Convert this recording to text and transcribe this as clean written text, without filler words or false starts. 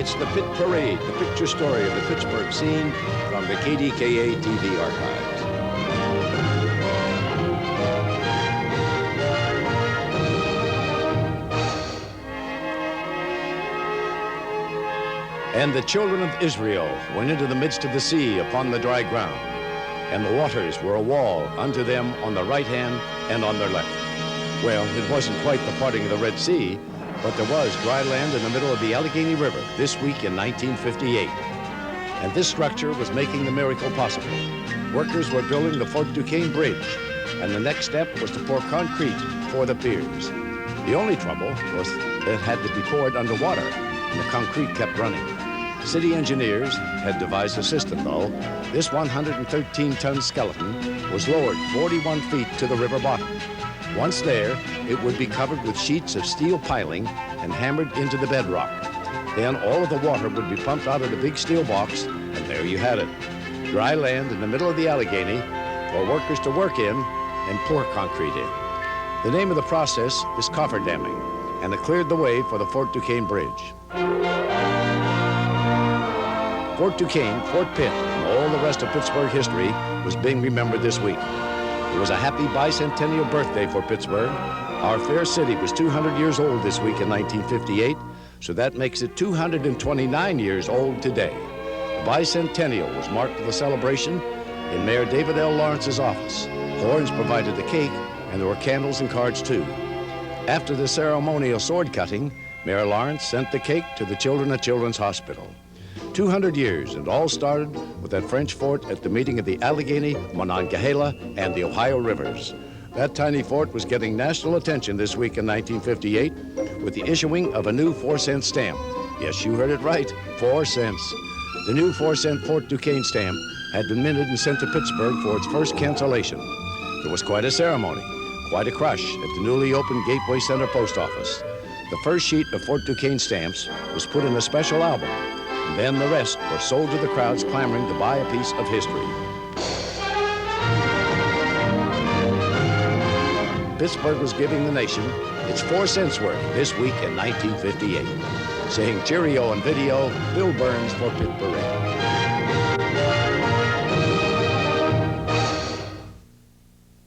It's the Pitt Parade, the picture story of the Pittsburgh scene from the KDKA TV archives. And the children of Israel went into the midst of the sea upon the dry ground, and the waters were a wall unto them on the right hand and on their left. Well, it wasn't quite the parting of the Red Sea, but there was dry land in the middle of the Allegheny River this week in 1958. And this structure was making the miracle possible. Workers were building the Fort Duquesne Bridge, and the next step was to pour concrete for the piers. The only trouble was that it had to be poured underwater, and the concrete kept running. City engineers had devised a system, though. This 113-ton skeleton was lowered 41 feet to the river bottom. Once there, it would be covered with sheets of steel piling and hammered into the bedrock. Then all of the water would be pumped out of the big steel box, and there you had it. Dry land in the middle of the Allegheny for workers to work in and pour concrete in. The name of the process is cofferdamming, and it cleared the way for the Fort Duquesne Bridge. Fort Duquesne, Fort Pitt, and all the rest of Pittsburgh history was being remembered this week. It was a happy bicentennial birthday for Pittsburgh. Our fair city was 200 years old this week in 1958, so that makes it 229 years old today. The bicentennial was marked with a celebration in Mayor David L. Lawrence's office. Horns provided the cake, and there were candles and cards too. After the ceremonial sword cutting, Mayor Lawrence sent the cake to the children at Children's Hospital. 200 years, and all started with that French fort at the meeting of the Allegheny, Monongahela, and the Ohio rivers. That tiny fort was getting national attention this week in 1958 with the issuing of a new 4-cent stamp. Yes, you heard it right, 4 cents. The new 4-cent Fort Duquesne stamp had been minted and sent to Pittsburgh for its first cancellation. There was quite a ceremony, quite a crush at the newly opened Gateway Center Post Office. The first sheet of Fort Duquesne stamps was put in a special album, and then the rest were sold to the crowds clamoring to buy a piece of history. Pittsburgh was giving the nation its 4 cents worth this week in 1958. Saying cheerio on video, Bill Burns for Pitt Parade.